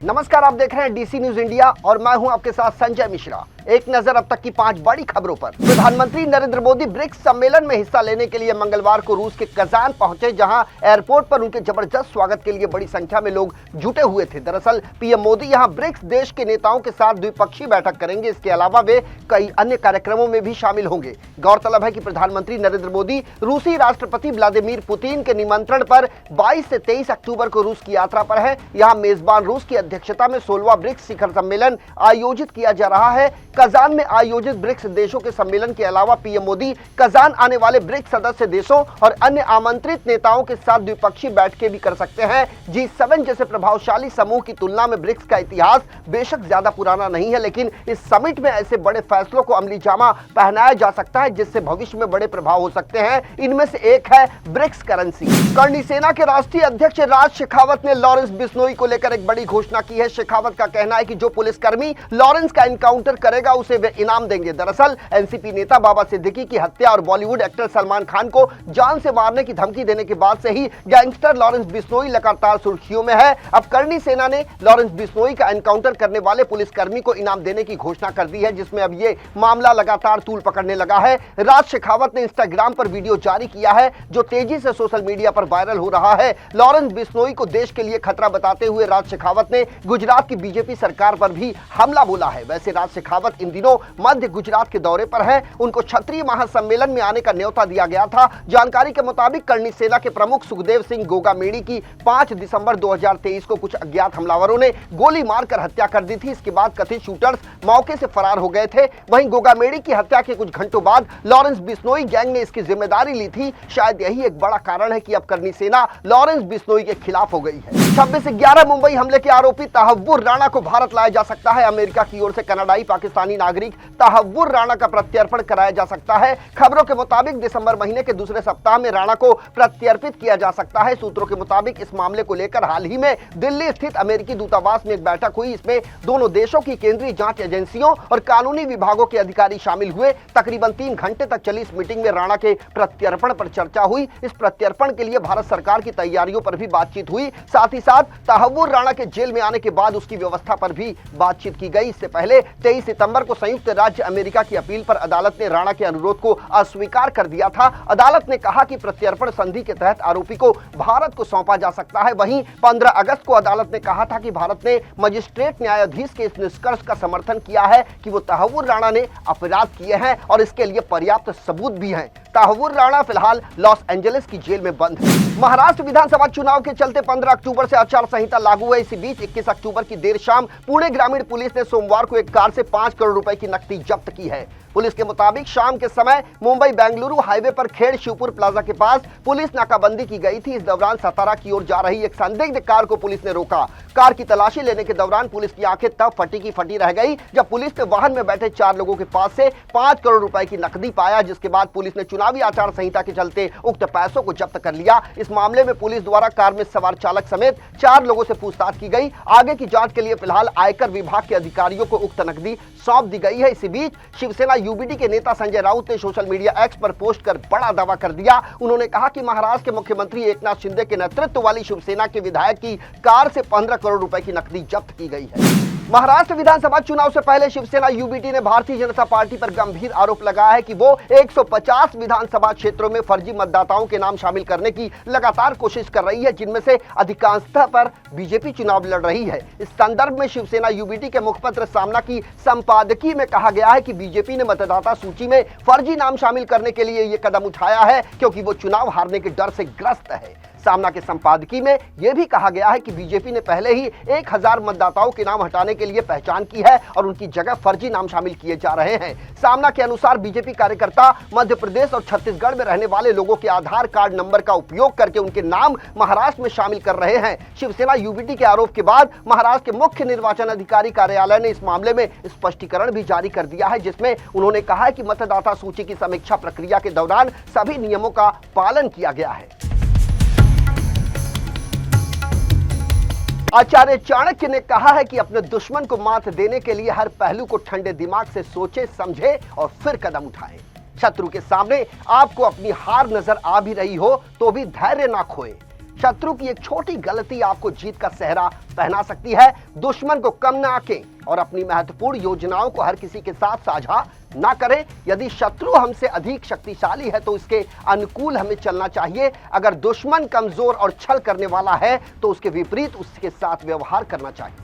नमस्कार, आप देख रहे हैं डीसी न्यूज इंडिया और मैं हूं आपके साथ संजय मिश्रा। एक नजर अब तक की 5 बड़ी खबरों पर। प्रधानमंत्री नरेंद्र मोदी ब्रिक्स सम्मेलन में हिस्सा लेने के लिए मंगलवार को रूस के कजान पहुंचे, जहां एयरपोर्ट पर उनके जबरदस्त स्वागत के लिए बड़ी संख्या में लोग जुटे हुए थे। दरअसल पीएम मोदी यहां ब्रिक्स देश के नेताओं के साथ द्विपक्षीय बैठक करेंगे। इसके अलावा वे कई अन्य कार्यक्रमों में भी शामिल होंगे। गौरतलब है कि प्रधानमंत्री नरेंद्र मोदी रूसी राष्ट्रपति व्लादिमीर पुतिन के निमंत्रण पर 22 से 23 अक्टूबर को रूस की यात्रा पर है। यहाँ मेजबान रूस की अध्यक्षता में 16वां ब्रिक्स शिखर सम्मेलन आयोजित किया जा रहा है। कजान में आयोजित ब्रिक्स देशों के सम्मेलन के अलावा पीएम मोदी कजान आने वाले ब्रिक्स सदस्य देशों और अन्य आमंत्रित नेताओं के साथ द्विपक्षीय बैठकें भी कर सकते हैं। G7 जैसे प्रभावशाली समूह की तुलना में ब्रिक्स का इतिहास बेशक ज्यादा पुराना नहीं है, लेकिन इस समिट में ऐसे बड़े फैसलों को अमली जामा पहनाया जा सकता है जिससे भविष्य में बड़े प्रभाव हो सकते हैं। इनमें से एक है ब्रिक्स करेंसी। करणी सेना के राष्ट्रीय अध्यक्ष राज शेखावत ने लॉरेंस बिश्नोई को लेकर एक बड़ी घोषणा की है। शेखावत का कहना है कि जो पुलिसकर्मी लॉरेंस का एनकाउंटर करेगा उसे वे इनाम देंगे। दरअसल एनसीपी नेता बाबा सिद्दीकी की हत्या और बॉलीवुड एक्टर सलमान खान को जान से मारने की धमकी देने के बाद से ही गैंगस्टर लॉरेंस बिश्नोई लगातार सुर्खियों में है। अब करणी सेना ने लॉरेंस बिश्नोई का एनकाउंटर करने वाले पुलिसकर्मी को इनाम देने की घोषणा कर दी है, जिसमें अब ये मामला लगातार तूल पकड़ने लगा है। राज शेखावत ने इंस्टाग्राम पर वीडियो जारी किया है जो तेजी से सोशल मीडिया पर वायरल हो रहा है। लॉरेंस बिश्नोई को देश के लिए खतरा बताते हुए राज शेखावत ने गुजरात की बीजेपी सरकार पर भी हमला बोला है। वैसे राज शेखावत इन दिनों मध्य गुजरात के दौरे पर हैं। उनको क्षत्रिय महासम्मेलन में आने का न्योता दिया गया था। जानकारी के मुताबिक करणी सेना के प्रमुख सुखदेव सिंह गोगामेड़ी की 5 दिसंबर 2023 को कुछ अज्ञात हमलावरों ने गोली मारकर हत्या कर दी थी। इसके बाद कथित शूटर्स मौके से फरार हो गए थे। वहीं गोगामेड़ी की हत्या के कुछ घंटों बाद लॉरेंस बिश्नोई गैंग ने इसकी जिम्मेदारी ली थी। शायद यही एक बड़ा कारण है कि अब करणी सेना लॉरेंस बिश्नोई के खिलाफ हो गई है। 26/11 मुंबई हमले के आरोपी तहव्वुर राणा को भारत लाया जा सकता है। अमेरिका की ओर से कनाडाई पाकिस्तानी नागरिक तहव्वुर राणा का प्रत्यर्पण कराया जा सकता है। खबरों के मुताबिक दिसंबर महीने के दूसरे सप्ताह में राणा को प्रत्यर्पित किया जा सकता है। सूत्रों के मुताबिक इस मामले को लेकर हाल ही में दिल्ली स्थित अमेरिकी दूतावास में एक बैठक हुई। इसमें दोनों देशों की केंद्रीय जांच एजेंसियों और कानूनी विभागों के अधिकारी शामिल हुए। तकरीबन 3 घंटे तक चली इस मीटिंग में राणा के प्रत्यर्पण पर चर्चा हुई। इस प्रत्यर्पण के लिए भारत सरकार की तैयारियों पर भी बातचीत हुई। साथ ही साथ तहव्वुर राणा के जेल में आने के बाद उसकी व्यवस्था पर भी बातचीत की गई। इससे पहले 23 सितंबर को संयुक्त राज्य अमेरिका की अपील पर अदालत ने राणा के अनुरोध को अस्वीकार कर दिया था। अदालत ने कहा कि प्रत्यर्पण संधि के तहत आरोपी को भारत को सौंपा जा सकता है। वहीं 15 अगस्त को अदालत ने कहा था कि भारत ने मजिस्ट्रेट न्यायाधीश के इस निष्कर्ष का समर्थन किया है कि वो तहव्वुर राणा ने अपराध किए हैं और इसके लिए पर्याप्त सबूत भी हैं। तहव्वुर राणा फिलहाल लॉस एंजलिस की जेल में बंद है। महाराष्ट्र विधानसभा चुनाव के चलते 15 अक्टूबर से आचार संहिता लागू है। इसी बीच 21 अक्टूबर की देर शाम पुणे ग्रामीण पुलिस ने सोमवार को एक कार से 5 करोड़ रुपए की नकदी जब्त की है। पुलिस के मुताबिक शाम के समय मुंबई बेंगलुरु हाईवे पर खेड़ शिवपुर प्लाजा के पास पुलिस नाकाबंदी की गई थी। इस दौरान सतारा की ओर जा रही एक संदिग्ध कार को पुलिस ने रोका। कार की तलाशी लेने के दौरान पुलिस की आंखें तब फटी की फटी रह गई जब पुलिस ने वाहन में बैठे 4 लोगों के पास से 5 करोड़ रुपए की नकदी पाया, जिसके बाद पुलिस ने चुनावी आचार संहिता के चलते उक्त पैसों को जब्त कर लिया। इस मामले में पुलिस द्वारा कार में सवार चालक समेत 4 लोगों से पूछताछ की गई। आगे की जांच के लिए फिलहाल आयकर विभाग के अधिकारियों को उक्त नकदी सौंप दी गई है। इसी बीच शिवसेना यूबीडी के नेता संजय राउत ने सोशल मीडिया एक्स पर पोस्ट कर बड़ा दावा कर दिया। उन्होंने कहा कि महाराष्ट्र के मुख्यमंत्री एकनाथ शिंदे के नेतृत्व वाली शिवसेना के विधायक की कार से 15 करोड़ रुपए की नकदी जब्त की गई है। महाराष्ट्र विधानसभा चुनाव से पहले शिवसेना यूबीडी ने भारतीय जनता पार्टी पर गंभीर आरोप लगाया है कि वो 150 विधानसभा क्षेत्रों में फर्जी मतदाताओं के नाम शामिल करने की लगातार कोशिश कर रही है, जिनमें से अधिकांशतः पर बीजेपी चुनाव लड़ रही है। इस संदर्भ में शिवसेना यूबीडी के मुखपत्र सामना की संपादकीय में कहा गया है कि बीजेपी ने मतदाता सूची में फर्जी नाम शामिल करने के लिए ये कदम उठाया है क्योंकि वो चुनाव हारने के डर से ग्रस्त है। सामना के संपादकीय में यह भी कहा गया है कि बीजेपी ने पहले ही 1000 मतदाताओं के नाम हटाने के लिए पहचान की है और उनकी जगह फर्जी नाम शामिल किए जा रहे हैं। सामना के अनुसार बीजेपी कार्यकर्ता मध्य प्रदेश और छत्तीसगढ़ में रहने वाले लोगों के आधार कार्ड नंबर का उपयोग करके उनके नाम महाराष्ट्र में शामिल कर रहे हैं। शिवसेना यूबीडी के आरोप के बाद महाराष्ट्र के मुख्य निर्वाचन अधिकारी कार्यालय ने इस मामले में स्पष्टीकरण भी जारी कर दिया है, जिसमें उन्होंने कहा है कि मतदाता सूची की समीक्षा प्रक्रिया के दौरान सभी नियमों का पालन किया गया है। आचार्य चाणक्य ने कहा है कि अपने दुश्मन को मात देने के लिए हर पहलू को ठंडे दिमाग से सोचे समझे और फिर कदम उठाए। शत्रु के सामने आपको अपनी हार नजर आ भी रही हो तो भी धैर्य ना खोए। शत्रु की एक छोटी गलती आपको जीत का सेहरा पहना सकती है। दुश्मन को कम न आंकें और अपनी महत्वपूर्ण योजनाओं को हर किसी के साथ साझा ना करें। यदि शत्रु हमसे अधिक शक्तिशाली है तो इसके अनुकूल हमें चलना चाहिए। अगर दुश्मन कमजोर और छल करने वाला है तो उसके विपरीत उसके साथ व्यवहार करना चाहिए।